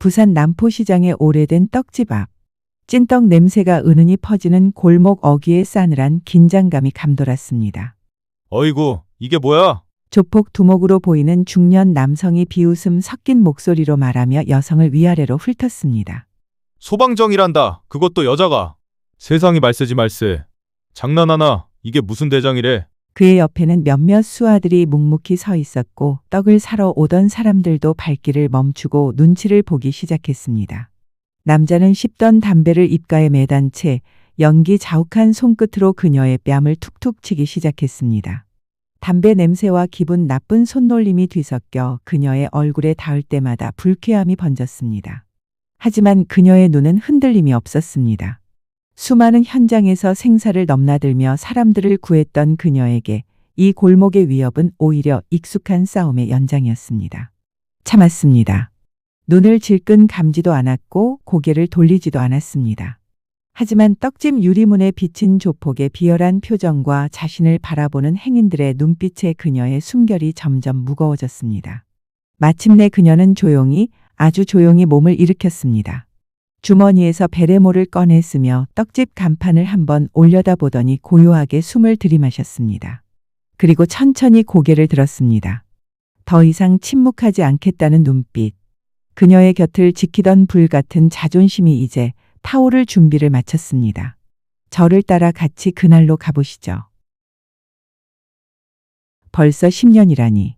부산 남포시장의 오래된 떡집 앞. 찐떡 냄새가 은은히 퍼지는 골목 어귀의 싸늘한 긴장감이 감돌았습니다. 어이구, 이게 뭐야? 조폭 두목으로 보이는 중년 남성이 비웃음 섞인 목소리로 말하며 여성을 위아래로 훑었습니다. 소방정이란다. 그것도 여자가. 세상이 말세지 말세. 장난하나? 이게 무슨 대장이래? 그의 옆에는 몇몇 수하들이 묵묵히 서 있었고 떡을 사러 오던 사람들도 발길을 멈추고 눈치를 보기 시작했습니다. 남자는 씹던 담배를 입가에 매단 채 연기 자욱한 손끝으로 그녀의 뺨을 툭툭 치기 시작했습니다. 담배 냄새와 기분 나쁜 손놀림이 뒤섞여 그녀의 얼굴에 닿을 때마다 불쾌함이 번졌습니다. 하지만 그녀의 눈은 흔들림이 없었습니다. 수많은 현장에서 생사를 넘나들며 사람들을 구했던 그녀에게 이 골목의 위협은 오히려 익숙한 싸움의 연장이었습니다. 참았습니다. 눈을 질끈 감지도 않았고 고개를 돌리지도 않았습니다. 하지만 떡집 유리문에 비친 조폭의 비열한 표정과 자신을 바라보는 행인들의 눈빛에 그녀의 숨결이 점점 무거워졌습니다. 마침내 그녀는 조용히, 아주 조용히 몸을 일으켰습니다. 주머니에서 베레모를 꺼냈으며 떡집 간판을 한번 올려다보더니 고요하게 숨을 들이마셨습니다. 그리고 천천히 고개를 들었습니다. 더 이상 침묵하지 않겠다는 눈빛. 그녀의 곁을 지키던 불같은 자존심이 이제 타오를 준비를 마쳤습니다. 저를 따라 같이 그날로 가보시죠. 벌써 10년이라니.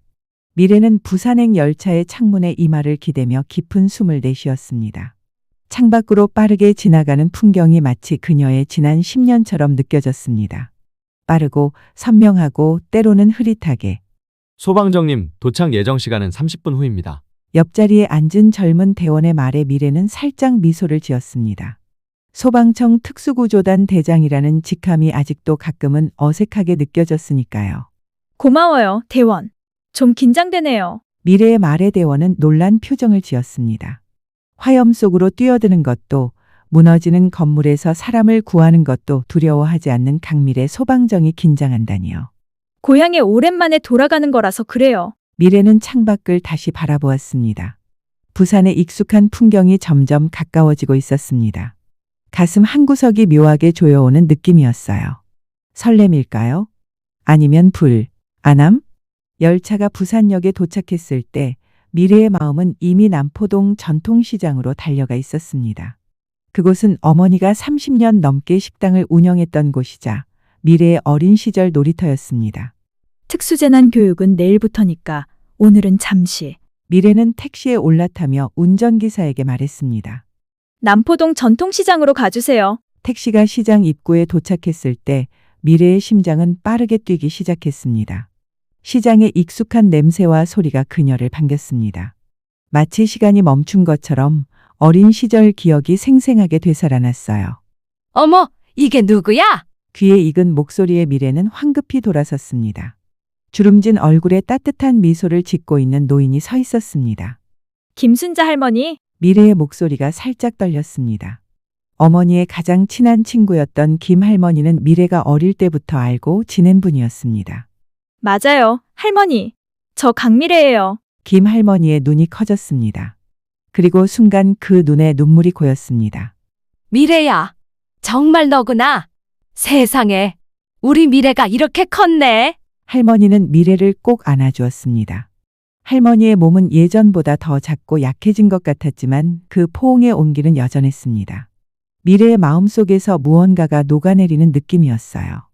미래는 부산행 열차의 창문에 이마를 기대며 깊은 숨을 내쉬었습니다. 창밖으로 빠르게 지나가는 풍경이 마치 그녀의 지난 10년처럼 느껴졌습니다. 빠르고 선명하고 때로는 흐릿하게. 소방정님, 도착 예정 시간은 30분 후입니다. 옆자리에 앉은 젊은 대원의 말에 미래는 살짝 미소를 지었습니다. 소방청 특수구조단 대장이라는 직함이 아직도 가끔은 어색하게 느껴졌으니까요. 고마워요, 대원. 좀 긴장되네요. 미래의 말에 대원은 놀란 표정을 지었습니다. 화염 속으로 뛰어드는 것도, 무너지는 건물에서 사람을 구하는 것도 두려워하지 않는 강미래 소방정이 긴장한다니요. 고향에 오랜만에 돌아가는 거라서 그래요. 미래는 창밖을 다시 바라보았습니다. 부산의 익숙한 풍경이 점점 가까워지고 있었습니다. 가슴 한구석이 묘하게 조여오는 느낌이었어요. 설렘일까요? 아니면 안함? 열차가 부산역에 도착했을 때 미래의 마음은 이미 남포동 전통시장으로 달려가 있었습니다. 그곳은 어머니가 30년 넘게 식당을 운영했던 곳이자 미래의 어린 시절 놀이터였습니다. 특수재난 교육은 내일부터니까 오늘은 잠시. 미래는 택시에 올라타며 운전기사에게 말했습니다. 남포동 전통시장으로 가주세요. 택시가 시장 입구에 도착했을 때 미래의 심장은 빠르게 뛰기 시작했습니다. 시장의 익숙한 냄새와 소리가 그녀를 반겼습니다. 마치 시간이 멈춘 것처럼 어린 시절 기억이 생생하게 되살아났어요. 어머, 이게 누구야? 귀에 익은 목소리의 미래는 황급히 돌아섰습니다. 주름진 얼굴에 따뜻한 미소를 짓고 있는 노인이 서 있었습니다. 김순자 할머니. 미래의 목소리가 살짝 떨렸습니다. 어머니의 가장 친한 친구였던 김 할머니는 미래가 어릴 때부터 알고 지낸 분이었습니다. 맞아요, 할머니. 저 강미래예요. 김 할머니의 눈이 커졌습니다. 그리고 순간 그 눈에 눈물이 고였습니다. 미래야, 정말 너구나. 세상에, 우리 미래가 이렇게 컸네. 할머니는 미래를 꼭 안아주었습니다. 할머니의 몸은 예전보다 더 작고 약해진 것 같았지만 그 포옹의 온기는 여전했습니다. 미래의 마음속에서 무언가가 녹아내리는 느낌이었어요.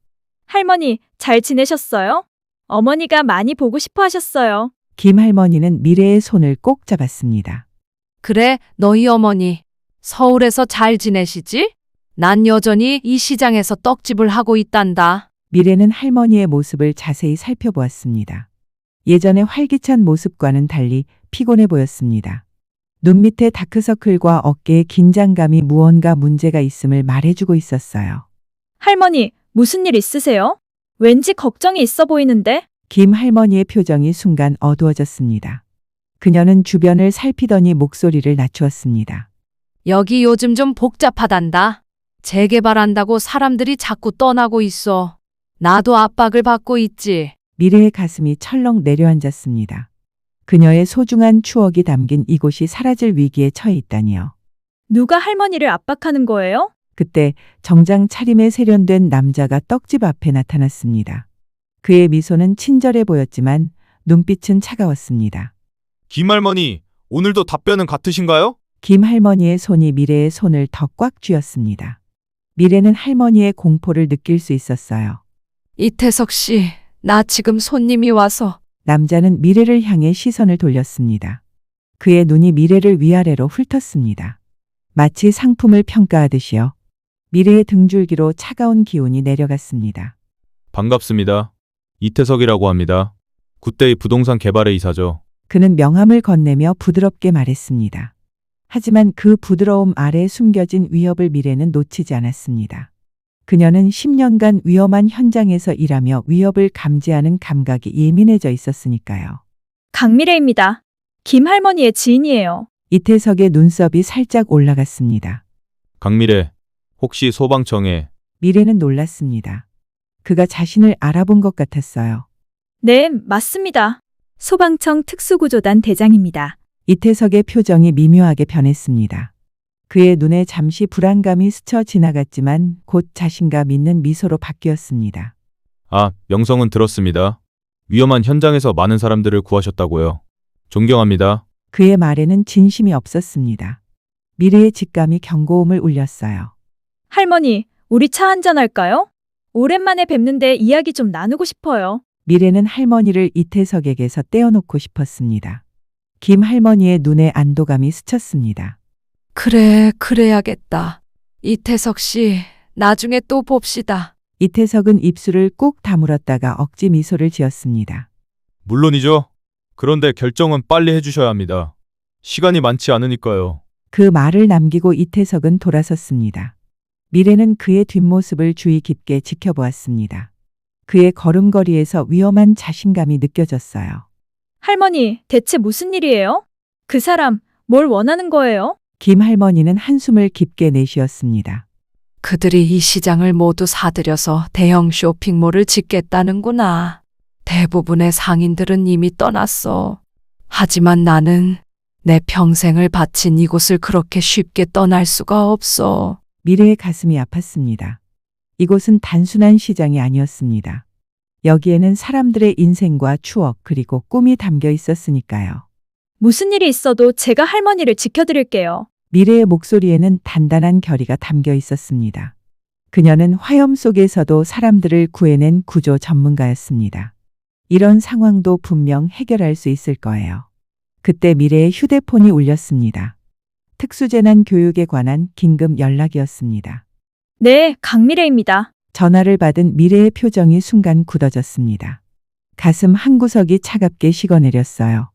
할머니, 잘 지내셨어요? 어머니가 많이 보고 싶어 하셨어요. 김 할머니는 미래의 손을 꼭 잡았습니다. 그래, 너희 어머니. 서울에서 잘 지내시지? 난 여전히 이 시장에서 떡집을 하고 있단다. 미래는 할머니의 모습을 자세히 살펴보았습니다. 예전의 활기찬 모습과는 달리 피곤해 보였습니다. 눈 밑에 다크서클과 어깨에 긴장감이 무언가 문제가 있음을 말해주고 있었어요. 할머니, 무슨 일 있으세요? 왠지 걱정이 있어 보이는데? 김 할머니의 표정이 순간 어두워졌습니다. 그녀는 주변을 살피더니 목소리를 낮추었습니다. 여기 요즘 좀 복잡하단다. 재개발한다고 사람들이 자꾸 떠나고 있어. 나도 압박을 받고 있지. 미래의 가슴이 철렁 내려앉았습니다. 그녀의 소중한 추억이 담긴 이곳이 사라질 위기에 처해 있다니요. 누가 할머니를 압박하는 거예요? 그때 정장 차림에 세련된 남자가 떡집 앞에 나타났습니다. 그의 미소는 친절해 보였지만 눈빛은 차가웠습니다. 김할머니, 오늘도 답변은 같으신가요? 김 할머니의 손이 미래의 손을 더 꽉 쥐었습니다. 미래는 할머니의 공포를 느낄 수 있었어요. 이태석 씨, 나 지금 손님이 와서. 남자는 미래를 향해 시선을 돌렸습니다. 그의 눈이 미래를 위아래로 훑었습니다. 마치 상품을 평가하듯이요. 미래의 등줄기로 차가운 기운이 내려갔습니다. 반갑습니다. 이태석이라고 합니다. 굿데이 부동산 개발의 이사죠. 그는 명함을 건네며 부드럽게 말했습니다. 하지만 그 부드러움 아래 숨겨진 위협을 미래는 놓치지 않았습니다. 그녀는 10년간 위험한 현장에서 일하며 위협을 감지하는 감각이 예민해져 있었으니까요. 강미래입니다. 김 할머니의 지인이에요. 이태석의 눈썹이 살짝 올라갔습니다. 강미래, 혹시 소방청에 미래는 놀랐습니다. 그가 자신을 알아본 것 같았어요. 네, 맞습니다. 소방청 특수구조단 대장입니다. 이태석의 표정이 미묘하게 변했습니다. 그의 눈에 잠시 불안감이 스쳐 지나갔지만 곧 자신감 있는 미소로 바뀌었습니다. 명성은 들었습니다. 위험한 현장에서 많은 사람들을 구하셨다고요. 존경합니다. 그의 말에는 진심이 없었습니다. 미래의 직감이 경고음을 울렸어요. 할머니, 우리 차 한잔 할까요? 오랜만에 뵙는데 이야기 좀 나누고 싶어요. 미래는 할머니를 이태석에게서 떼어놓고 싶었습니다. 김 할머니의 눈에 안도감이 스쳤습니다. 그래, 그래야겠다. 이태석 씨, 나중에 또 봅시다. 이태석은 입술을 꾹 다물었다가 억지 미소를 지었습니다. 물론이죠. 그런데 결정은 빨리 해주셔야 합니다. 시간이 많지 않으니까요. 그 말을 남기고 이태석은 돌아섰습니다. 미래는 그의 뒷모습을 주의 깊게 지켜보았습니다. 그의 걸음걸이에서 위험한 자신감이 느껴졌어요. 할머니, 대체 무슨 일이에요? 그 사람, 뭘 원하는 거예요? 김 할머니는 한숨을 깊게 내쉬었습니다. 그들이 이 시장을 모두 사들여서 대형 쇼핑몰을 짓겠다는구나. 대부분의 상인들은 이미 떠났어. 하지만 나는 내 평생을 바친 이곳을 그렇게 쉽게 떠날 수가 없어. 미래의 가슴이 아팠습니다. 이곳은 단순한 시장이 아니었습니다. 여기에는 사람들의 인생과 추억 그리고 꿈이 담겨 있었으니까요. 무슨 일이 있어도 제가 할머니를 지켜드릴게요. 미래의 목소리에는 단단한 결의가 담겨 있었습니다. 그녀는 화염 속에서도 사람들을 구해낸 구조 전문가였습니다. 이런 상황도 분명 해결할 수 있을 거예요. 그때 미래의 휴대폰이 울렸습니다. 특수재난 교육에 관한 긴급 연락이었습니다. 네, 강미래입니다. 전화를 받은 미래의 표정이 순간 굳어졌습니다. 가슴 한구석이 차갑게 식어내렸어요.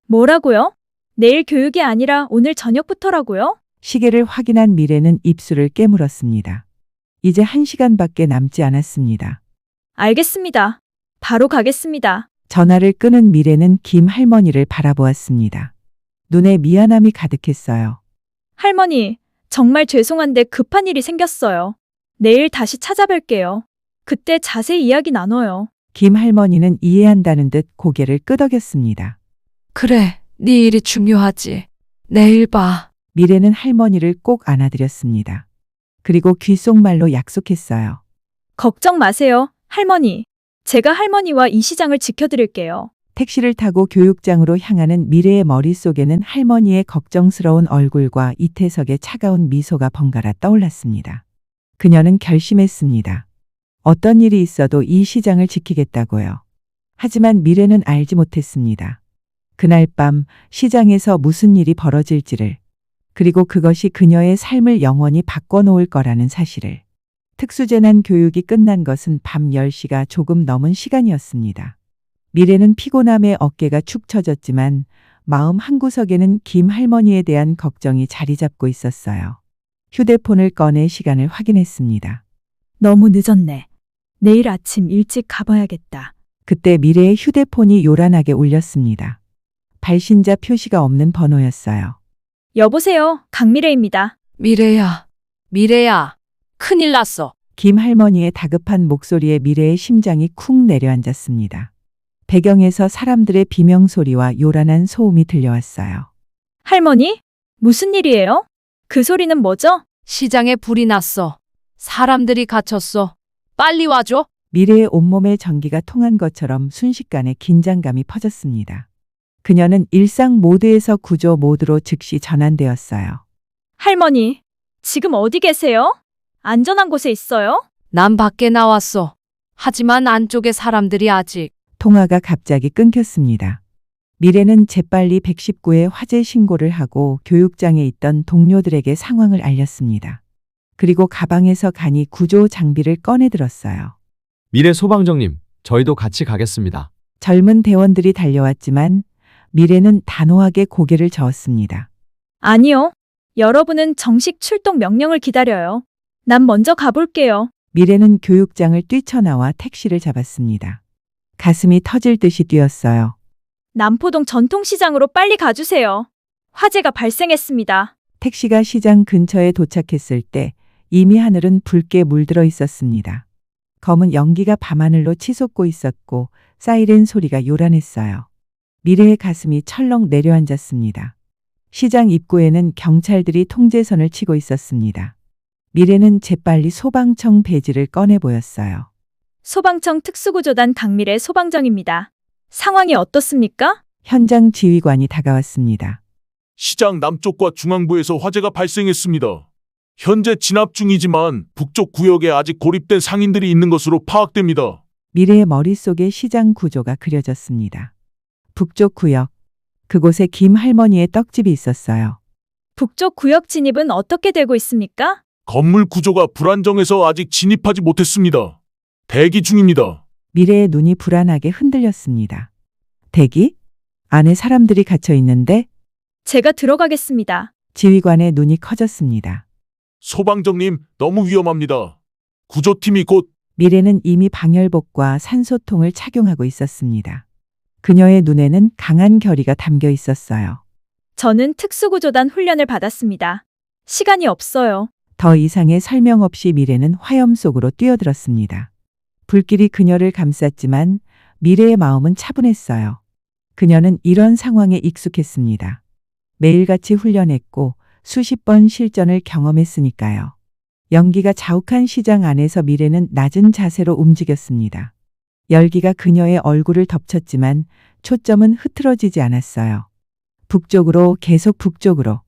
뭐라고요? 내일 교육이 아니라 오늘 저녁부터라고요? 시계를 확인한 미래는 입술을 깨물었습니다. 이제 1시간밖에 남지 않았습니다. 알겠습니다. 바로 가겠습니다. 전화를 끊은 미래는 김 할머니를 바라보았습니다. 눈에 미안함이 가득했어요. 할머니, 정말 죄송한데 급한 일이 생겼어요. 내일 다시 찾아뵐게요. 그때 자세히 이야기 나눠요. 김 할머니는 이해한다는 듯 고개를 끄덕였습니다. 그래, 네 일이 중요하지. 내일 봐. 미래는 할머니를 꼭 안아드렸습니다. 그리고 귓속말로 약속했어요. 걱정 마세요, 할머니. 제가 할머니와 이 시장을 지켜드릴게요. 택시를 타고 교육장으로 향하는 미래의 머릿속에는 할머니의 걱정스러운 얼굴과 이태석의 차가운 미소가 번갈아 떠올랐습니다. 그녀는 결심했습니다. 어떤 일이 있어도 이 시장을 지키겠다고요. 하지만 미래는 알지 못했습니다. 그날 밤 시장에서 무슨 일이 벌어질지를, 그리고 그것이 그녀의 삶을 영원히 바꿔놓을 거라는 사실을. 특수재난 교육이 끝난 것은 밤 10시가 조금 넘은 시간이었습니다. 미래는 피곤함에 어깨가 축 처졌지만 마음 한구석에는 김 할머니에 대한 걱정이 자리 잡고 있었어요. 휴대폰을 꺼내 시간을 확인했습니다. 너무 늦었네. 내일 아침 일찍 가봐야겠다. 그때 미래의 휴대폰이 요란하게 울렸습니다. 발신자 표시가 없는 번호였어요. 여보세요, 강미래입니다. 미래야, 미래야. 큰일 났어. 김 할머니의 다급한 목소리에 미래의 심장이 쿵 내려앉았습니다. 배경에서 사람들의 비명소리와 요란한 소음이 들려왔어요. 할머니? 무슨 일이에요? 그 소리는 뭐죠? 시장에 불이 났어. 사람들이 갇혔어. 빨리 와줘. 미래의 온몸에 전기가 통한 것처럼 순식간에 긴장감이 퍼졌습니다. 그녀는 일상 모드에서 구조 모드로 즉시 전환되었어요. 할머니, 지금 어디 계세요? 안전한 곳에 있어요? 난 밖에 나왔어. 하지만 안쪽에 사람들이 아직. 통화가 갑자기 끊겼습니다. 미래는 재빨리 119에 화재 신고를 하고 교육장에 있던 동료들에게 상황을 알렸습니다. 그리고 가방에서 간이 구조 장비를 꺼내 들었어요. 미래 소방정님, 저희도 같이 가겠습니다. 젊은 대원들이 달려왔지만 미래는 단호하게 고개를 저었습니다. 아니요. 여러분은 정식 출동 명령을 기다려요. 난 먼저 가볼게요. 미래는 교육장을 뛰쳐나와 택시를 잡았습니다. 가슴이 터질 듯이 뛰었어요. 남포동 전통시장으로 빨리 가주세요. 화재가 발생했습니다. 택시가 시장 근처에 도착했을 때 이미 하늘은 붉게 물들어 있었습니다. 검은 연기가 밤하늘로 치솟고 있었고 사이렌 소리가 요란했어요. 미래의 가슴이 철렁 내려앉았습니다. 시장 입구에는 경찰들이 통제선을 치고 있었습니다. 미래는 재빨리 소방청 배지를 꺼내 보였어요. 소방청 특수구조단 강미래 소방정입니다. 상황이 어떻습니까? 현장 지휘관이 다가왔습니다. 시장 남쪽과 중앙부에서 화재가 발생했습니다. 현재 진압 중이지만 북쪽 구역에 아직 고립된 상인들이 있는 것으로 파악됩니다. 미래의 머릿속에 시장 구조가 그려졌습니다. 북쪽 구역. 그곳에 김 할머니의 떡집이 있었어요. 북쪽 구역 진입은 어떻게 되고 있습니까? 건물 구조가 불안정해서 아직 진입하지 못했습니다. 대기 중입니다. 미래의 눈이 불안하게 흔들렸습니다. 대기? 안에 사람들이 갇혀 있는데 제가 들어가겠습니다. 지휘관의 눈이 커졌습니다. 소방정님, 너무 위험합니다. 구조팀이 곧 미래는 이미 방열복과 산소통을 착용하고 있었습니다. 그녀의 눈에는 강한 결의가 담겨 있었어요. 저는 특수구조단 훈련을 받았습니다. 시간이 없어요. 더 이상의 설명 없이 미래는 화염 속으로 뛰어들었습니다. 불길이 그녀를 감쌌지만 미래의 마음은 차분했어요. 그녀는 이런 상황에 익숙했습니다. 매일같이 훈련했고 수십 번 실전을 경험했으니까요. 연기가 자욱한 시장 안에서 미래는 낮은 자세로 움직였습니다. 열기가 그녀의 얼굴을 덮쳤지만 초점은 흐트러지지 않았어요. 북쪽으로, 계속 북쪽으로.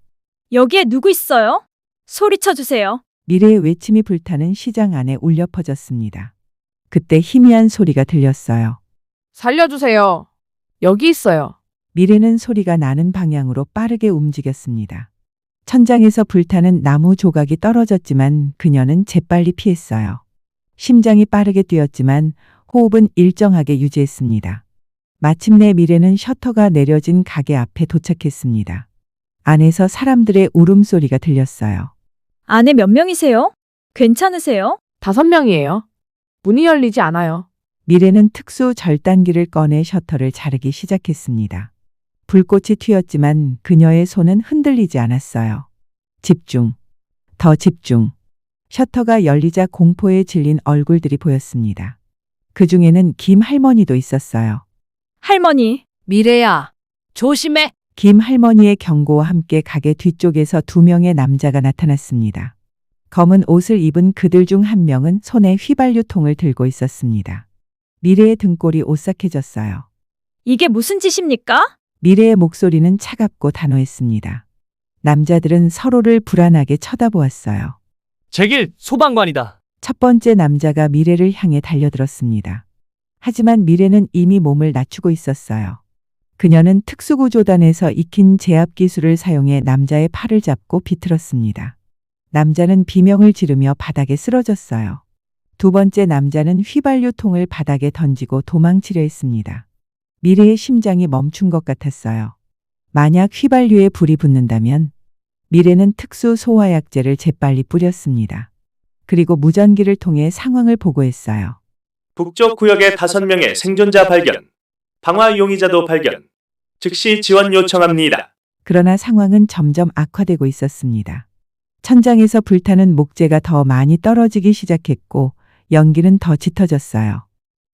여기에 누구 있어요? 소리쳐 주세요. 미래의 외침이 불타는 시장 안에 울려 퍼졌습니다. 그때 희미한 소리가 들렸어요. 살려주세요. 여기 있어요. 미래는 소리가 나는 방향으로 빠르게 움직였습니다. 천장에서 불타는 나무 조각이 떨어졌지만 그녀는 재빨리 피했어요. 심장이 빠르게 뛰었지만 호흡은 일정하게 유지했습니다. 마침내 미래는 셔터가 내려진 가게 앞에 도착했습니다. 안에서 사람들의 울음소리가 들렸어요. 안에 몇 명이세요? 괜찮으세요? 5명이에요. 문이 열리지 않아요. 미래는 특수 절단기를 꺼내 셔터를 자르기 시작했습니다. 불꽃이 튀었지만 그녀의 손은 흔들리지 않았어요. 집중. 더 집중. 셔터가 열리자 공포에 질린 얼굴들이 보였습니다. 그 중에는 김 할머니도 있었어요. 할머니, 미래야, 조심해. 김 할머니의 경고와 함께 가게 뒤쪽에서 2명의 남자가 나타났습니다. 검은 옷을 입은 그들 중 한 명은 손에 휘발유통을 들고 있었습니다. 미래의 등골이 오싹해졌어요. 이게 무슨 짓입니까? 미래의 목소리는 차갑고 단호했습니다. 남자들은 서로를 불안하게 쳐다보았어요. 제길 소방관이다. 첫 번째 남자가 미래를 향해 달려들었습니다. 하지만 미래는 이미 몸을 낮추고 있었어요. 그녀는 특수구조단에서 익힌 제압 기술을 사용해 남자의 팔을 잡고 비틀었습니다. 남자는 비명을 지르며 바닥에 쓰러졌어요. 두 번째 남자는 휘발유통을 바닥에 던지고 도망치려 했습니다. 미래의 심장이 멈춘 것 같았어요. 만약 휘발유에 불이 붙는다면 미래는 특수 소화약제를 재빨리 뿌렸습니다. 그리고 무전기를 통해 상황을 보고했어요. 북쪽 구역의 5명의 생존자 발견. 방화 용의자도 발견. 즉시 지원 요청합니다. 그러나 상황은 점점 악화되고 있었습니다. 천장에서 불타는 목재가 더 많이 떨어지기 시작했고 연기는 더 짙어졌어요.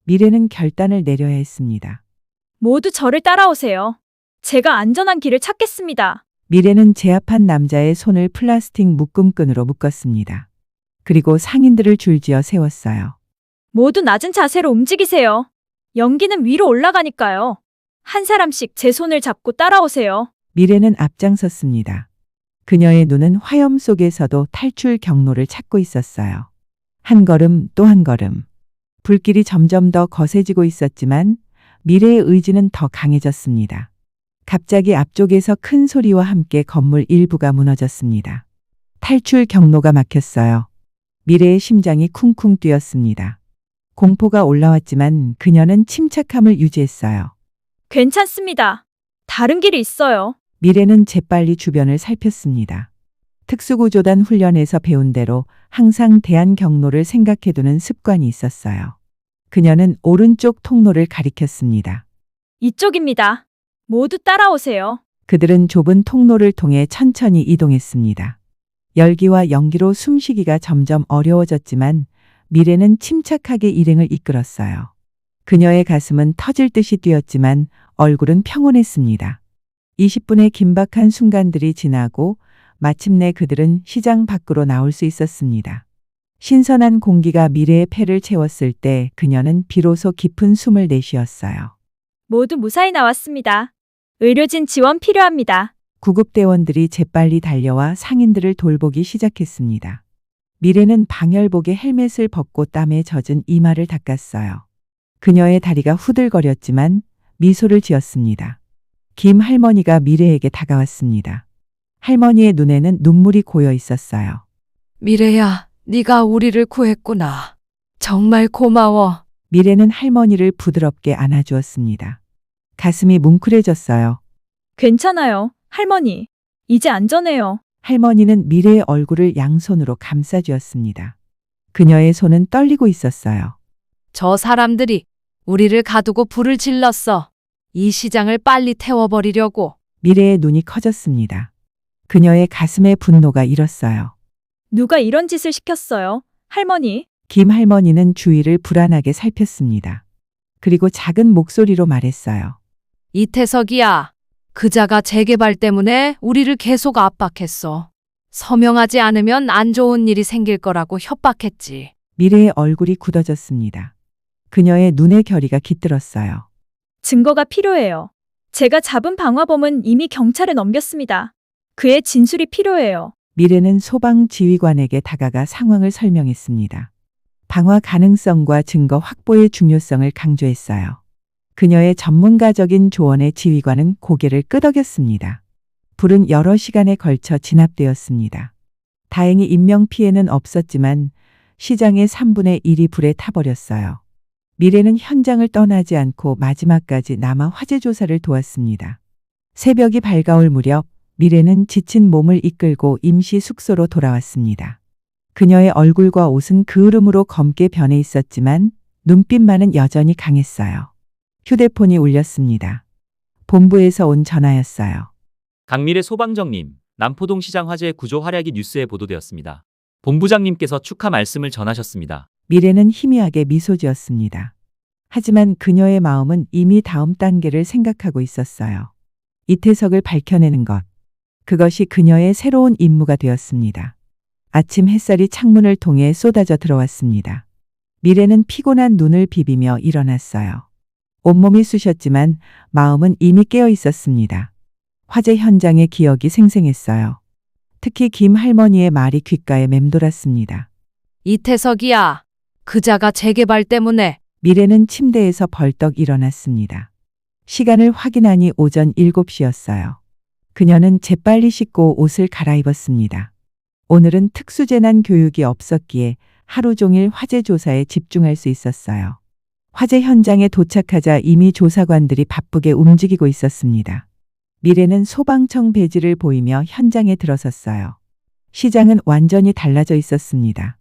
미래는 결단을 내려야 했습니다. 모두 저를 따라오세요. 제가 안전한 길을 찾겠습니다. 미래는 제압한 남자의 손을 플라스틱 묶음끈으로 묶었습니다. 그리고 상인들을 줄지어 세웠어요. 모두 낮은 자세로 움직이세요. 연기는 위로 올라가니까요. 한 사람씩 제 손을 잡고 따라오세요. 미래는 앞장섰습니다. 그녀의 눈은 화염 속에서도 탈출 경로를 찾고 있었어요. 한 걸음 또 한 걸음. 불길이 점점 더 거세지고 있었지만 미래의 의지는 더 강해졌습니다. 갑자기 앞쪽에서 큰 소리와 함께 건물 일부가 무너졌습니다. 탈출 경로가 막혔어요. 미래의 심장이 쿵쿵 뛰었습니다. 공포가 올라왔지만 그녀는 침착함을 유지했어요. 괜찮습니다. 다른 길이 있어요. 미래는 재빨리 주변을 살폈습니다. 특수구조단 훈련에서 배운 대로 항상 대안 경로를 생각해두는 습관이 있었어요. 그녀는 오른쪽 통로를 가리켰습니다. 이쪽입니다. 모두 따라오세요. 그들은 좁은 통로를 통해 천천히 이동했습니다. 열기와 연기로 숨쉬기가 점점 어려워졌지만 미래는 침착하게 일행을 이끌었어요. 그녀의 가슴은 터질 듯이 뛰었지만 얼굴은 평온했습니다. 20분의 긴박한 순간들이 지나고 마침내 그들은 시장 밖으로 나올 수 있었습니다. 신선한 공기가 미래의 폐를 채웠을 때 그녀는 비로소 깊은 숨을 내쉬었어요. 모두 무사히 나왔습니다. 의료진 지원 필요합니다. 구급대원들이 재빨리 달려와 상인들을 돌보기 시작했습니다. 미래는 방열복에 헬멧을 벗고 땀에 젖은 이마를 닦았어요. 그녀의 다리가 후들거렸지만 미소를 지었습니다. 김 할머니가 미래에게 다가왔습니다. 할머니의 눈에는 눈물이 고여 있었어요. 미래야, 네가 우리를 구했구나. 정말 고마워. 미래는 할머니를 부드럽게 안아주었습니다. 가슴이 뭉클해졌어요. 괜찮아요, 할머니. 이제 안전해요. 할머니는 미래의 얼굴을 양손으로 감싸주었습니다. 그녀의 손은 떨리고 있었어요. 저 사람들이 우리를 가두고 불을 질렀어. 이 시장을 빨리 태워버리려고. 미래의 눈이 커졌습니다. 그녀의 가슴에 분노가 일었어요. 누가 이런 짓을 시켰어요, 할머니? 김 할머니는 주위를 불안하게 살폈습니다. 그리고 작은 목소리로 말했어요. 이태석이야. 그자가 재개발 때문에 우리를 계속 압박했어. 서명하지 않으면 안 좋은 일이 생길 거라고 협박했지. 미래의 얼굴이 굳어졌습니다. 그녀의 눈의 결의가 깃들었어요. 증거가 필요해요. 제가 잡은 방화범은 이미 경찰에 넘겼습니다. 그의 진술이 필요해요. 미래는 소방 지휘관에게 다가가 상황을 설명했습니다. 방화 가능성과 증거 확보의 중요성을 강조했어요. 그녀의 전문가적인 조언에 지휘관은 고개를 끄덕였습니다. 불은 여러 시간에 걸쳐 진압되었습니다. 다행히 인명피해는 없었지만 시장의 3분의 1이 불에 타버렸어요. 미래는 현장을 떠나지 않고 마지막까지 남아 화재 조사를 도왔습니다. 새벽이 밝아올 무렵 미래는 지친 몸을 이끌고 임시 숙소로 돌아왔습니다. 그녀의 얼굴과 옷은 그을음으로 검게 변해 있었지만 눈빛만은 여전히 강했어요. 휴대폰이 울렸습니다. 본부에서 온 전화였어요. 강미래 소방정님, 남포동 시장 화재 구조 활약이 뉴스에 보도되었습니다. 본부장님께서 축하 말씀을 전하셨습니다. 미래는 희미하게 미소 지었습니다. 하지만 그녀의 마음은 이미 다음 단계를 생각하고 있었어요. 이태석을 밝혀내는 것. 그것이 그녀의 새로운 임무가 되었습니다. 아침 햇살이 창문을 통해 쏟아져 들어왔습니다. 미래는 피곤한 눈을 비비며 일어났어요. 온몸이 쑤셨지만 마음은 이미 깨어 있었습니다. 화재 현장의 기억이 생생했어요. 특히 김 할머니의 말이 귓가에 맴돌았습니다. 이태석이야. 그자가 재개발 때문에. 미래는 침대에서 벌떡 일어났습니다. 시간을 확인하니 오전 7시였어요. 그녀는 재빨리 씻고 옷을 갈아입었습니다. 오늘은 특수재난 교육이 없었기에 하루 종일 화재 조사에 집중할 수 있었어요. 화재 현장에 도착하자 이미 조사관들이 바쁘게 움직이고 있었습니다. 미래는 소방청 배지를 보이며 현장에 들어섰어요. 시장은 완전히 달라져 있었습니다.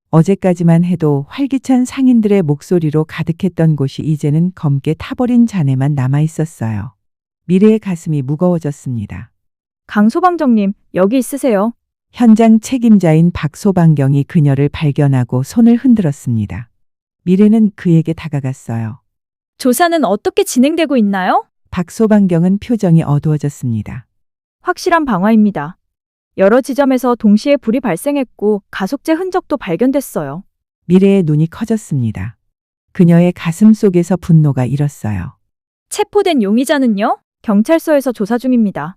어제까지만 해도 활기찬 상인들의 목소리로 가득했던 곳이 이제는 검게 타버린 잔해만 남아 있었어요. 미래의 가슴이 무거워졌습니다. 강 소방정님, 여기 있으세요. 현장 책임자인 박소방경이 그녀를 발견하고 손을 흔들었습니다. 미래는 그에게 다가갔어요. 조사는 어떻게 진행되고 있나요? 박소방경은 표정이 어두워졌습니다. 확실한 방화입니다. 여러 지점에서 동시에 불이 발생했고 가속제 흔적도 발견됐어요. 미래의 눈이 커졌습니다. 그녀의 가슴 속에서 분노가 일었어요. 체포된 용의자는요? 경찰서에서 조사 중입니다.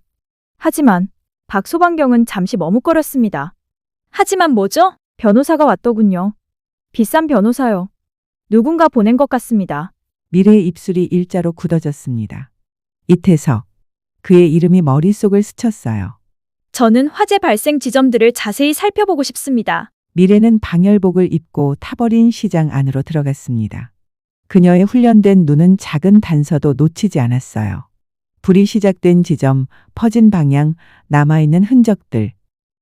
하지만 박소방경은 잠시 머뭇거렸습니다. 하지만 뭐죠? 변호사가 왔더군요. 비싼 변호사요. 누군가 보낸 것 같습니다. 미래의 입술이 일자로 굳어졌습니다. 이태석. 그의 이름이 머릿속을 스쳤어요. 저는 화재 발생 지점들을 자세히 살펴보고 싶습니다. 미래는 방열복을 입고 타버린 시장 안으로 들어갔습니다. 그녀의 훈련된 눈은 작은 단서도 놓치지 않았어요. 불이 시작된 지점, 퍼진 방향, 남아있는 흔적들.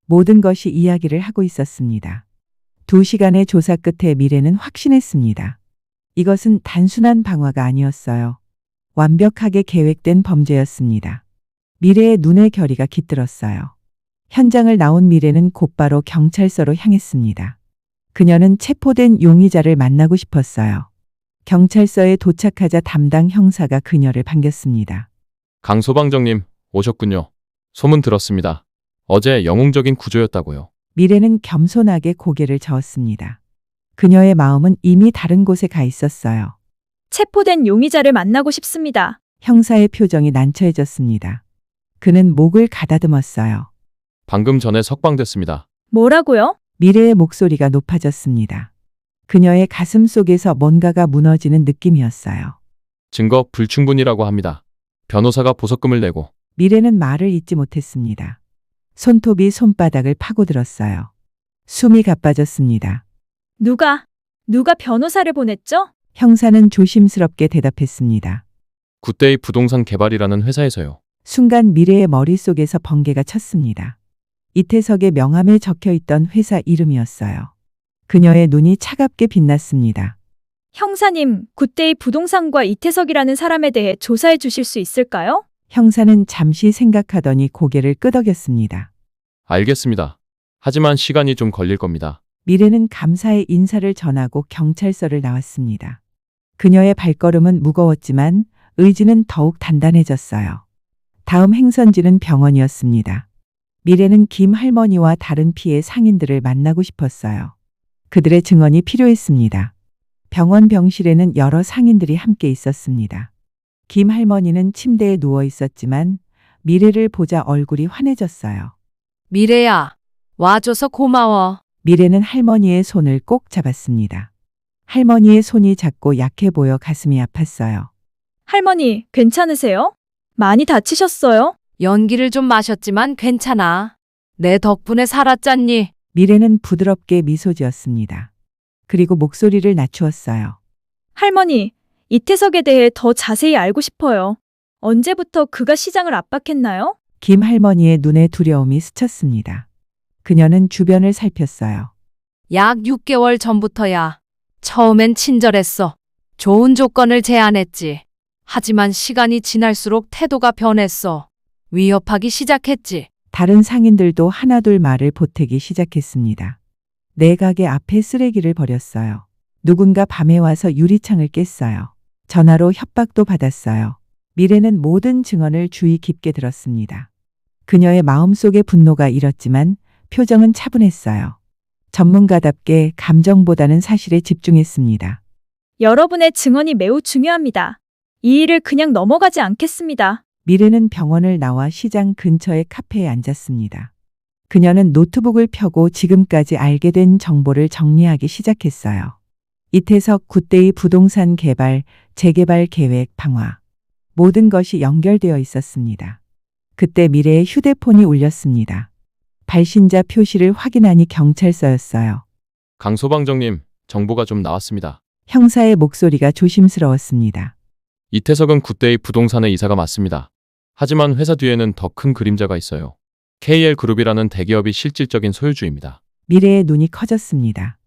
모든 것이 이야기를 하고 있었습니다. 2시간의 조사 끝에 미래는 확신했습니다. 이것은 단순한 방화가 아니었어요. 완벽하게 계획된 범죄였습니다. 미래의 눈의 결의가 깃들었어요. 현장을 나온 미래는 곧바로 경찰서로 향했습니다. 그녀는 체포된 용의자를 만나고 싶었어요. 경찰서에 도착하자 담당 형사가 그녀를 반겼습니다. 강 소방장님 오셨군요. 소문 들었습니다. 어제 영웅적인 구조였다고요. 미래는 겸손하게 고개를 저었습니다. 그녀의 마음은 이미 다른 곳에 가 있었어요. 체포된 용의자를 만나고 싶습니다. 형사의 표정이 난처해졌습니다. 그는 목을 가다듬었어요. 방금 전에 석방됐습니다. 뭐라고요? 미래의 목소리가 높아졌습니다. 그녀의 가슴 속에서 뭔가가 무너지는 느낌이었어요. 증거 불충분이라고 합니다. 변호사가 보석금을 내고. 미래는 말을 잇지 못했습니다. 손톱이 손바닥을 파고들었어요. 숨이 가빠졌습니다. 누가 변호사를 보냈죠? 형사는 조심스럽게 대답했습니다. 굿데이 부동산 개발이라는 회사에서요. 순간 미래의 머릿속에서 번개가 쳤습니다. 이태석의 명함에 적혀있던 회사 이름이었어요. 그녀의 눈이 차갑게 빛났습니다. 형사님, 굿데이 부동산과 이태석이라는 사람에 대해 조사해 주실 수 있을까요? 형사는 잠시 생각하더니 고개를 끄덕였습니다. 알겠습니다. 하지만 시간이 좀 걸릴 겁니다. 미래는 감사의 인사를 전하고 경찰서를 나왔습니다. 그녀의 발걸음은 무거웠지만 의지는 더욱 단단해졌어요. 다음 행선지는 병원이었습니다. 미래는 김 할머니와 다른 피해 상인들을 만나고 싶었어요. 그들의 증언이 필요했습니다. 병원 병실에는 여러 상인들이 함께 있었습니다. 김 할머니는 침대에 누워 있었지만 미래를 보자 얼굴이 환해졌어요. 미래야, 와줘서 고마워. 미래는 할머니의 손을 꼭 잡았습니다. 할머니의 손이 작고 약해 보여 가슴이 아팠어요. 할머니, 괜찮으세요? 많이 다치셨어요? 연기를 좀 마셨지만 괜찮아. 내 덕분에 살았잖니. 미래는 부드럽게 미소 지었습니다. 그리고 목소리를 낮추었어요. 할머니, 이태석에 대해 더 자세히 알고 싶어요. 언제부터 그가 시장을 압박했나요? 김 할머니의 눈에 두려움이 스쳤습니다. 그녀는 주변을 살폈어요. 약 6개월 전부터야. 처음엔 친절했어. 좋은 조건을 제안했지. 하지만 시간이 지날수록 태도가 변했어. 위협하기 시작했지. 다른 상인들도 하나둘 말을 보태기 시작했습니다. 내 가게 앞에 쓰레기를 버렸어요. 누군가 밤에 와서 유리창을 깼어요. 전화로 협박도 받았어요. 미래는 모든 증언을 주의 깊게 들었습니다. 그녀의 마음속에 분노가 일었지만 표정은 차분했어요. 전문가답게 감정보다는 사실에 집중했습니다. 여러분의 증언이 매우 중요합니다. 이 일을 그냥 넘어가지 않겠습니다. 미래는 병원을 나와 시장 근처의 카페에 앉았습니다. 그녀는 노트북을 펴고 지금까지 알게 된 정보를 정리하기 시작했어요. 이태석 굿데이 부동산 개발, 재개발 계획, 방화. 모든 것이 연결되어 있었습니다. 그때 미래의 휴대폰이 울렸습니다. 발신자 표시를 확인하니 경찰서였어요. 강 소방장님, 정보가 좀 나왔습니다. 형사의 목소리가 조심스러웠습니다. 이태석은 굿데이 부동산의 이사가 맞습니다. 하지만 회사 뒤에는 더 큰 그림자가 있어요. KL그룹이라는 대기업이 실질적인 소유주입니다. 미래의 눈이 커졌습니다.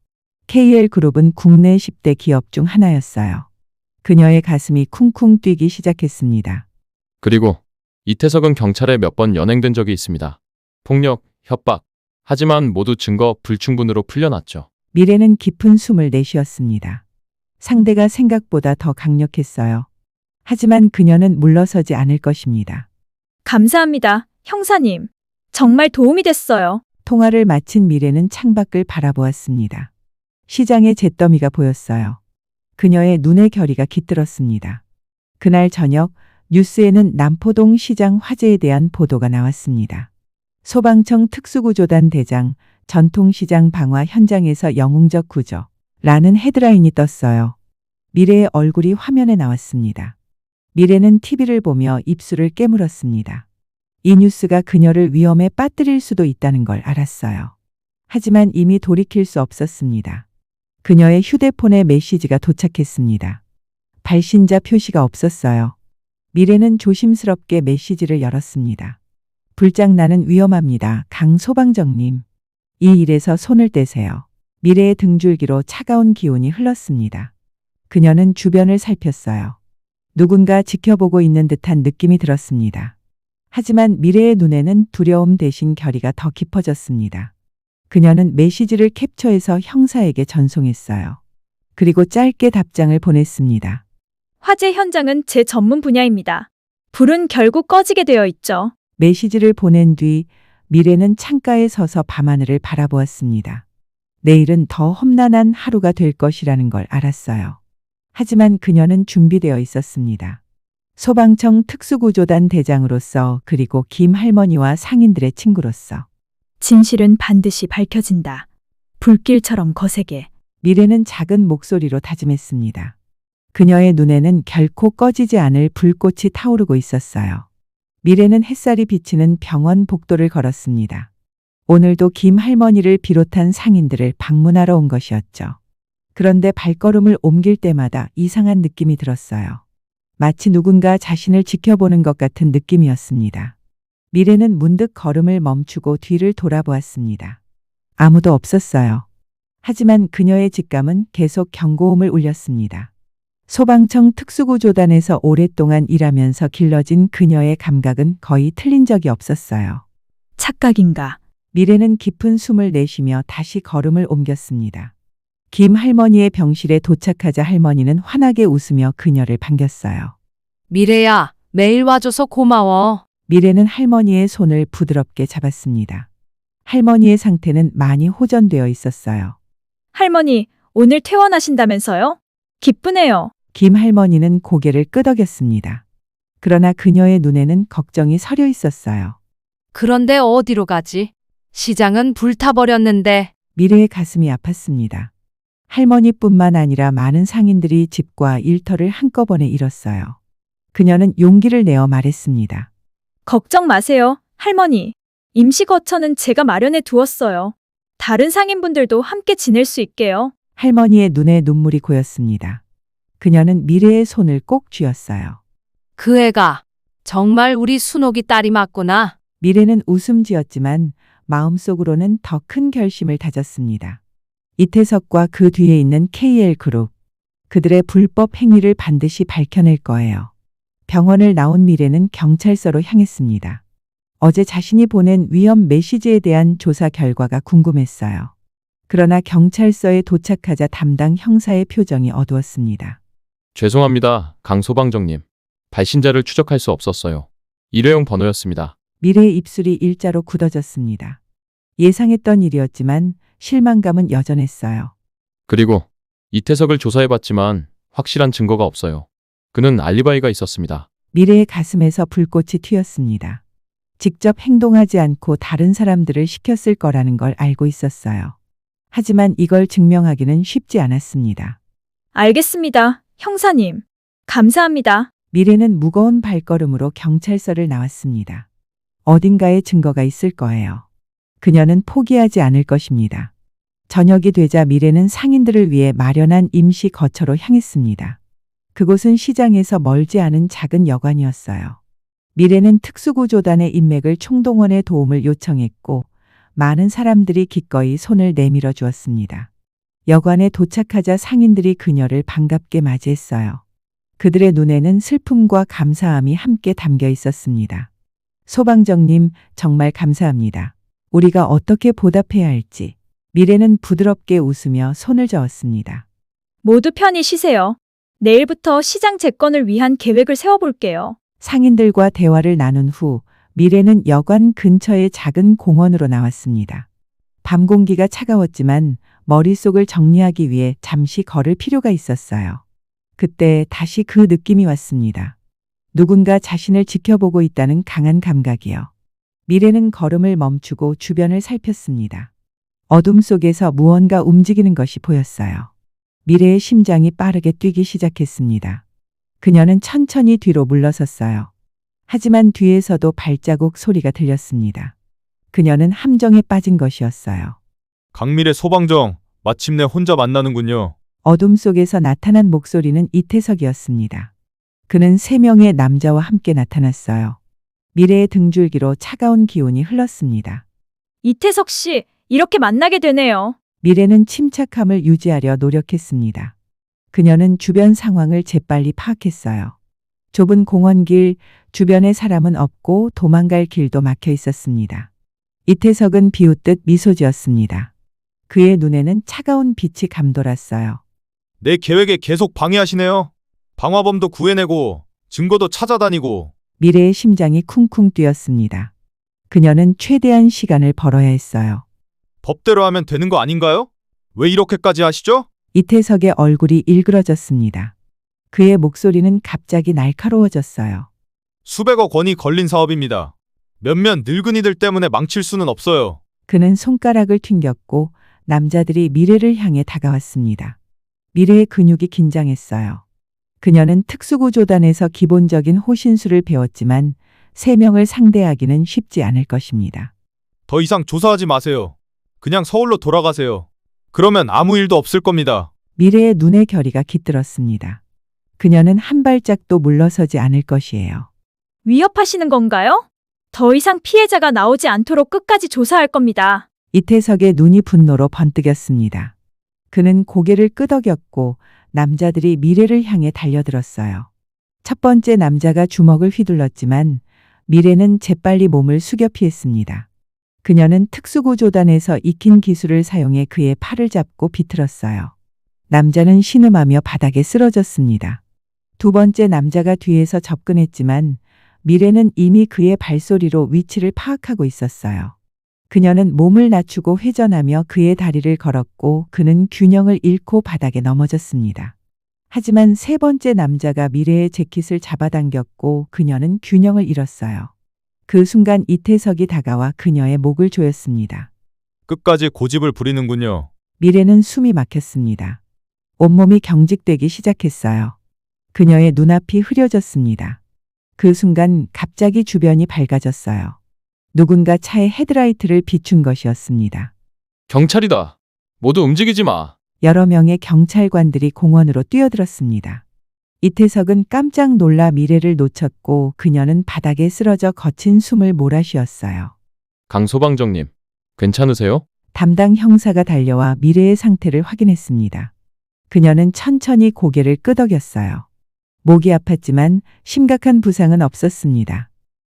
KL그룹은 국내 10대 기업 중 하나였어요. 그녀의 가슴이 쿵쿵 뛰기 시작했습니다. 그리고 이태석은 경찰에 몇 번 연행된 적이 있습니다. 폭력, 협박. 하지만 모두 증거 불충분으로 풀려났죠. 미래는 깊은 숨을 내쉬었습니다. 상대가 생각보다 더 강력했어요. 하지만 그녀는 물러서지 않을 것입니다. 감사합니다, 형사님. 정말 도움이 됐어요. 통화를 마친 미래는 창밖을 바라보았습니다. 시장의 잿더미가 보였어요. 그녀의 눈의 결의가 깃들었습니다. 그날 저녁 뉴스에는 남포동 시장 화재에 대한 보도가 나왔습니다. 소방청 특수구조단 대장, 전통시장 방화 현장에서 영웅적 구조 라는 헤드라인이 떴어요. 미래의 얼굴이 화면에 나왔습니다. 미래는 TV를 보며 입술을 깨물었습니다. 이 뉴스가 그녀를 위험에 빠뜨릴 수도 있다는 걸 알았어요. 하지만 이미 돌이킬 수 없었습니다. 그녀의 휴대폰에 메시지가 도착했습니다. 발신자 표시가 없었어요. 미래는 조심스럽게 메시지를 열었습니다. 불장난은 위험합니다. 강 소방정님. 이 일에서 손을 떼세요. 미래의 등줄기로 차가운 기운이 흘렀습니다. 그녀는 주변을 살폈어요. 누군가 지켜보고 있는 듯한 느낌이 들었습니다. 하지만 미래의 눈에는 두려움 대신 결의가 더 깊어졌습니다. 그녀는 메시지를 캡처해서 형사에게 전송했어요. 그리고 짧게 답장을 보냈습니다. 화재 현장은 제 전문 분야입니다. 불은 결국 꺼지게 되어 있죠. 메시지를 보낸 뒤 미래는 창가에 서서 밤하늘을 바라보았습니다. 내일은 더 험난한 하루가 될 것이라는 걸 알았어요. 하지만 그녀는 준비되어 있었습니다. 소방청 특수구조단 대장으로서 그리고 김 할머니와 상인들의 친구로서 진실은 반드시 밝혀진다. 불길처럼 거세게. 미래는 작은 목소리로 다짐했습니다. 그녀의 눈에는 결코 꺼지지 않을 불꽃이 타오르고 있었어요. 미래는 햇살이 비치는 병원 복도를 걸었습니다. 오늘도 김 할머니를 비롯한 상인들을 방문하러 온 것이었죠. 그런데 발걸음을 옮길 때마다 이상한 느낌이 들었어요. 마치 누군가 자신을 지켜보는 것 같은 느낌이었습니다. 미래는 문득 걸음을 멈추고 뒤를 돌아보았습니다. 아무도 없었어요. 하지만 그녀의 직감은 계속 경고음을 울렸습니다. 소방청 특수구조단에서 오랫동안 일하면서 길러진 그녀의 감각은 거의 틀린 적이 없었어요. 착각인가? 미래는 깊은 숨을 내쉬며 다시 걸음을 옮겼습니다. 김 할머니의 병실에 도착하자 할머니는 환하게 웃으며 그녀를 반겼어요. 미래야, 매일 와줘서 고마워. 미래는 할머니의 손을 부드럽게 잡았습니다. 할머니의 상태는 많이 호전되어 있었어요. 할머니, 오늘 퇴원하신다면서요? 기쁘네요. 김 할머니는 고개를 끄덕였습니다. 그러나 그녀의 눈에는 걱정이 서려 있었어요. 그런데 어디로 가지? 시장은 불타버렸는데. 미래의 가슴이 아팠습니다. 할머니뿐만 아니라 많은 상인들이 집과 일터를 한꺼번에 잃었어요. 그녀는 용기를 내어 말했습니다. 걱정 마세요, 할머니. 임시 거처는 제가 마련해 두었어요. 다른 상인분들도 함께 지낼 수 있게요. 할머니의 눈에 눈물이 고였습니다. 그녀는 미래의 손을 꼭 쥐었어요. 그 애가 정말 우리 순옥이 딸이 맞구나. 미래는 웃음 지었지만 마음속으로는 더 큰 결심을 다졌습니다. 이태석과 그 뒤에 있는 KL그룹. 그들의 불법 행위를 반드시 밝혀낼 거예요. 병원을 나온 미래는 경찰서로 향했습니다. 어제 자신이 보낸 위험 메시지에 대한 조사 결과가 궁금했어요. 그러나 경찰서에 도착하자 담당 형사의 표정이 어두웠습니다. 죄송합니다, 강 소방정님. 발신자를 추적할 수 없었어요. 일회용 번호였습니다. 미래의 입술이 일자로 굳어졌습니다. 예상했던 일이었지만 실망감은 여전했어요. 그리고 이태석을 조사해봤지만 확실한 증거가 없어요. 그는 알리바이가 있었습니다. 미래의 가슴에서 불꽃이 튀었습니다. 직접 행동하지 않고 다른 사람들을 시켰을 거라는 걸 알고 있었어요. 하지만 이걸 증명하기는 쉽지 않았습니다. 알겠습니다, 형사님. 감사합니다. 미래는 무거운 발걸음으로 경찰서를 나왔습니다. 어딘가에 증거가 있을 거예요. 그녀는 포기하지 않을 것입니다. 저녁이 되자 미래는 상인들을 위해 마련한 임시 거처로 향했습니다. 그곳은 시장에서 멀지 않은 작은 여관이었어요. 미래는 특수구조단의 인맥을 총동원해 도움을 요청했고 많은 사람들이 기꺼이 손을 내밀어 주었습니다. 여관에 도착하자 상인들이 그녀를 반갑게 맞이했어요. 그들의 눈에는 슬픔과 감사함이 함께 담겨 있었습니다. 소방정님, 정말 감사합니다. 우리가 어떻게 보답해야 할지. 미래는 부드럽게 웃으며 손을 저었습니다. 모두 편히 쉬세요. 내일부터 시장 재건을 위한 계획을 세워볼게요. 상인들과 대화를 나눈 후 미래는 여관 근처의 작은 공원으로 나왔습니다. 밤 공기가 차가웠지만 머릿속을 정리하기 위해 잠시 걸을 필요가 있었어요. 그때 다시 그 느낌이 왔습니다. 누군가 자신을 지켜보고 있다는 강한 감각이요. 미래는 걸음을 멈추고 주변을 살폈습니다. 어둠 속에서 무언가 움직이는 것이 보였어요. 미래의 심장이 빠르게 뛰기 시작했습니다. 그녀는 천천히 뒤로 물러섰어요. 하지만 뒤에서도 발자국 소리가 들렸습니다. 그녀는 함정에 빠진 것이었어요. 강미래 소방정, 마침내 혼자 만나는군요. 어둠 속에서 나타난 목소리는 이태석이었습니다. 그는 3명의 남자와 함께 나타났어요. 미래의 등줄기로 차가운 기운이 흘렀습니다. 이태석 씨, 이렇게 만나게 되네요. 미래는 침착함을 유지하려 노력했습니다. 그녀는 주변 상황을 재빨리 파악했어요. 좁은 공원길, 주변에 사람은 없고 도망갈 길도 막혀 있었습니다. 이태석은 비웃듯 미소 지었습니다. 그의 눈에는 차가운 빛이 감돌았어요. 내 계획에 계속 방해하시네요. 방화범도 구해내고 증거도 찾아다니고. 미래의 심장이 쿵쿵 뛰었습니다. 그녀는 최대한 시간을 벌어야 했어요. 법대로 하면 되는 거 아닌가요? 왜 이렇게까지 하시죠? 이태석의 얼굴이 일그러졌습니다. 그의 목소리는 갑자기 날카로워졌어요. 수백억 원이 걸린 사업입니다. 몇몇 늙은이들 때문에 망칠 수는 없어요. 그는 손가락을 튕겼고 남자들이 미래를 향해 다가왔습니다. 미래의 근육이 긴장했어요. 그녀는 특수구조단에서 기본적인 호신술을 배웠지만 3명을 상대하기는 쉽지 않을 것입니다. 더 이상 조사하지 마세요. 그냥 서울로 돌아가세요. 그러면 아무 일도 없을 겁니다. 미래의 눈의 결의가 깃들었습니다. 그녀는 한 발짝도 물러서지 않을 것이에요. 위협하시는 건가요? 더 이상 피해자가 나오지 않도록 끝까지 조사할 겁니다. 이태석의 눈이 분노로 번뜩였습니다. 그는 고개를 끄덕였고 남자들이 미래를 향해 달려들었어요. 첫 번째 남자가 주먹을 휘둘렀지만 미래는 재빨리 몸을 숙여 피했습니다. 그녀는 특수구조단에서 익힌 기술을 사용해 그의 팔을 잡고 비틀었어요. 남자는 신음하며 바닥에 쓰러졌습니다. 두 번째 남자가 뒤에서 접근했지만 미래는 이미 그의 발소리로 위치를 파악하고 있었어요. 그녀는 몸을 낮추고 회전하며 그의 다리를 걸었고 그는 균형을 잃고 바닥에 넘어졌습니다. 하지만 세 번째 남자가 미래의 재킷을 잡아당겼고 그녀는 균형을 잃었어요. 그 순간 이태석이 다가와 그녀의 목을 조였습니다. 끝까지 고집을 부리는군요. 미래는 숨이 막혔습니다. 온몸이 경직되기 시작했어요. 그녀의 눈앞이 흐려졌습니다. 그 순간 갑자기 주변이 밝아졌어요. 누군가 차의 헤드라이트를 비춘 것이었습니다. 경찰이다. 모두 움직이지 마. 여러 명의 경찰관들이 공원으로 뛰어들었습니다. 이태석은 깜짝 놀라 미래를 놓쳤고 그녀는 바닥에 쓰러져 거친 숨을 몰아쉬었어요. 강 소방정님, 괜찮으세요? 담당 형사가 달려와 미래의 상태를 확인했습니다. 그녀는 천천히 고개를 끄덕였어요. 목이 아팠지만 심각한 부상은 없었습니다.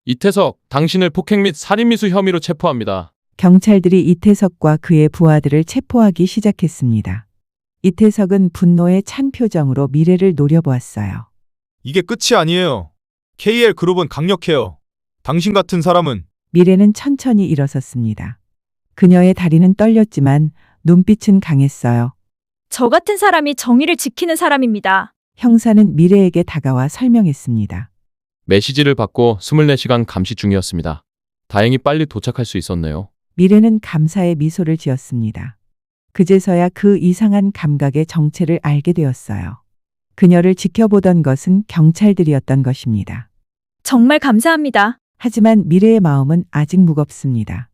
이태석, 당신을 폭행 및 살인미수 혐의로 체포합니다. 경찰들이 이태석과 그의 부하들을 체포하기 시작했습니다. 이태석은 분노에 찬 표정으로 미래를 노려보았어요. 이게 끝이 아니에요. KL 그룹은 강력해요. 당신 같은 사람은. 미래는 천천히 일어섰습니다. 그녀의 다리는 떨렸지만 눈빛은 강했어요. 저 같은 사람이 정의를 지키는 사람입니다. 형사는 미래에게 다가와 설명했습니다. 메시지를 받고 24시간 감시 중이었습니다. 다행히 빨리 도착할 수 있었네요. 미래는 감사의 미소를 지었습니다. 그제서야 그 이상한 감각의 정체를 알게 되었어요. 그녀를 지켜보던 것은 경찰들이었던 것입니다. 정말 감사합니다. 하지만 미래의 마음은 아직 무겁습니다.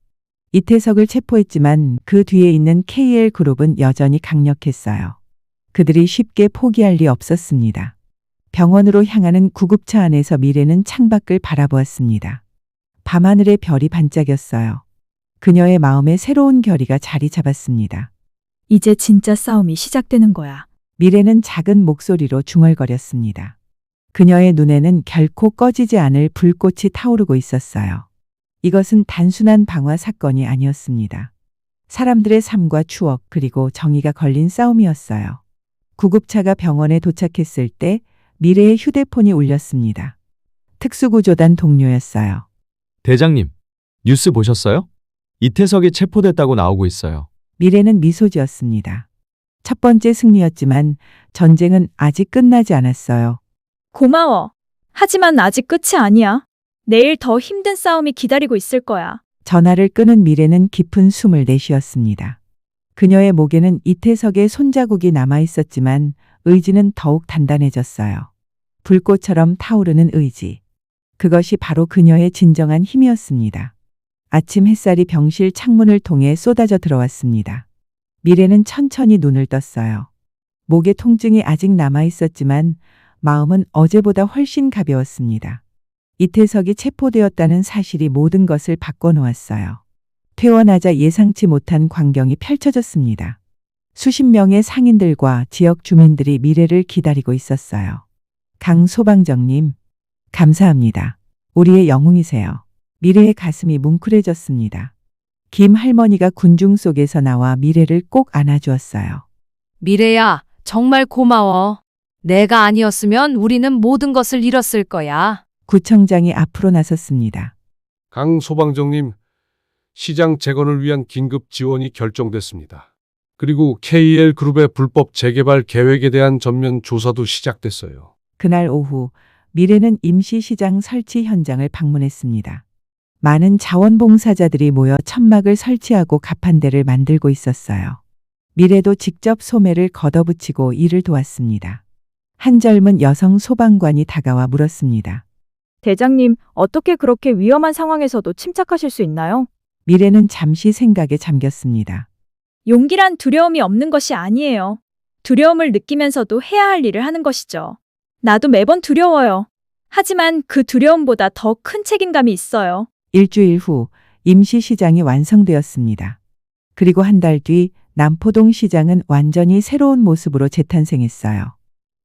이태석을 체포했지만 그 뒤에 있는 KL 그룹은 여전히 강력했어요. 그들이 쉽게 포기할 리 없었습니다. 병원으로 향하는 구급차 안에서 미래는 창밖을 바라보았습니다. 밤하늘의 별이 반짝였어요. 그녀의 마음에 새로운 결의가 자리 잡았습니다. 이제 진짜 싸움이 시작되는 거야. 미래는 작은 목소리로 중얼거렸습니다. 그녀의 눈에는 결코 꺼지지 않을 불꽃이 타오르고 있었어요. 이것은 단순한 방화 사건이 아니었습니다. 사람들의 삶과 추억 그리고 정의가 걸린 싸움이었어요. 구급차가 병원에 도착했을 때 미래의 휴대폰이 울렸습니다. 특수구조단 동료였어요. 대장님, 뉴스 보셨어요? 이태석이 체포됐다고 나오고 있어요. 미래는 미소 지었습니다. 첫 번째 승리였지만 전쟁은 아직 끝나지 않았어요. 고마워. 하지만 아직 끝이 아니야. 내일 더 힘든 싸움이 기다리고 있을 거야. 전화를 끊은 미래는 깊은 숨을 내쉬었습니다. 그녀의 목에는 이태석의 손자국이 남아 있었지만 의지는 더욱 단단해졌어요. 불꽃처럼 타오르는 의지. 그것이 바로 그녀의 진정한 힘이었습니다. 아침 햇살이 병실 창문을 통해 쏟아져 들어왔습니다. 미래는 천천히 눈을 떴어요. 목의 통증이 아직 남아 있었지만 마음은 어제보다 훨씬 가벼웠습니다. 이태석이 체포되었다는 사실이 모든 것을 바꿔놓았어요. 퇴원하자 예상치 못한 광경이 펼쳐졌습니다. 수십 명의 상인들과 지역 주민들이 미래를 기다리고 있었어요. 강 소방정님, 감사합니다. 우리의 영웅이세요. 미래의 가슴이 뭉클해졌습니다. 김 할머니가 군중 속에서 나와 미래를 꼭 안아주었어요. 미래야, 정말 고마워. 내가 아니었으면 우리는 모든 것을 잃었을 거야. 구청장이 앞으로 나섰습니다. 강 소방정님, 시장 재건을 위한 긴급 지원이 결정됐습니다. 그리고 KL그룹의 불법 재개발 계획에 대한 전면 조사도 시작됐어요. 그날 오후 미래는 임시시장 설치 현장을 방문했습니다. 많은 자원봉사자들이 모여 천막을 설치하고 가판대를 만들고 있었어요. 미래도 직접 소매를 걷어붙이고 일을 도왔습니다. 한 젊은 여성 소방관이 다가와 물었습니다. 대장님, 어떻게 그렇게 위험한 상황에서도 침착하실 수 있나요? 미래는 잠시 생각에 잠겼습니다. 용기란 두려움이 없는 것이 아니에요. 두려움을 느끼면서도 해야 할 일을 하는 것이죠. 나도 매번 두려워요. 하지만 그 두려움보다 더 큰 책임감이 있어요. 일주일 후 임시시장이 완성되었습니다. 그리고 한 달 뒤 남포동 시장은 완전히 새로운 모습으로 재탄생했어요.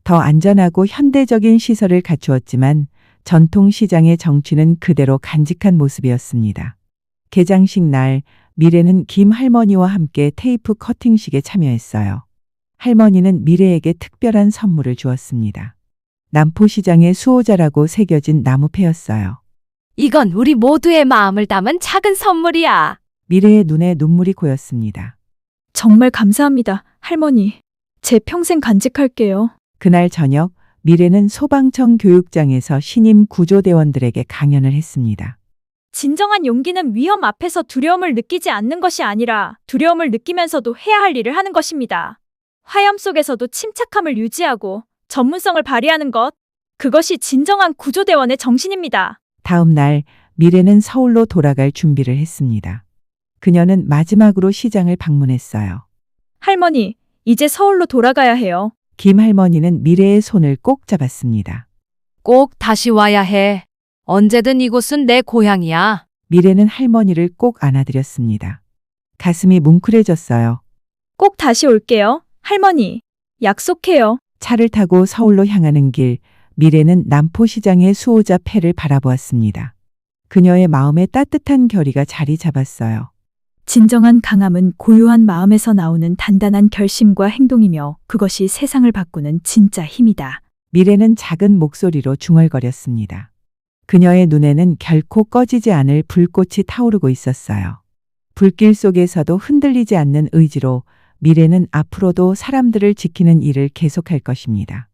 더 안전하고 현대적인 시설을 갖추었지만 전통시장의 정취는 그대로 간직한 모습이었습니다. 개장식 날 미래는 김 할머니와 함께 테이프 커팅식에 참여했어요. 할머니는 미래에게 특별한 선물을 주었습니다. 남포시장의 수호자라고 새겨진 나무패였어요. 이건 우리 모두의 마음을 담은 작은 선물이야. 미래의 눈에 눈물이 고였습니다. 정말 감사합니다, 할머니. 제 평생 간직할게요. 그날 저녁 미래는 소방청 교육장에서 신임 구조대원들에게 강연을 했습니다. 진정한 용기는 위험 앞에서 두려움을 느끼지 않는 것이 아니라 두려움을 느끼면서도 해야 할 일을 하는 것입니다. 화염 속에서도 침착함을 유지하고 전문성을 발휘하는 것, 그것이 진정한 구조대원의 정신입니다. 다음 날 미래는 서울로 돌아갈 준비를 했습니다. 그녀는 마지막으로 시장을 방문했어요. 할머니, 이제 서울로 돌아가야 해요. 김 할머니는 미래의 손을 꼭 잡았습니다. 꼭 다시 와야 해. 언제든 이곳은 내 고향이야. 미래는 할머니를 꼭 안아드렸습니다. 가슴이 뭉클해졌어요. 꼭 다시 올게요, 할머니. 약속해요. 차를 타고 서울로 향하는 길, 미래는 남포시장의 수호자 패를 바라보았습니다. 그녀의 마음에 따뜻한 결의가 자리 잡았어요. 진정한 강함은 고요한 마음에서 나오는 단단한 결심과 행동이며 그것이 세상을 바꾸는 진짜 힘이다. 미래는 작은 목소리로 중얼거렸습니다. 그녀의 눈에는 결코 꺼지지 않을 불꽃이 타오르고 있었어요. 불길 속에서도 흔들리지 않는 의지로 미래는 앞으로도 사람들을 지키는 일을 계속할 것입니다.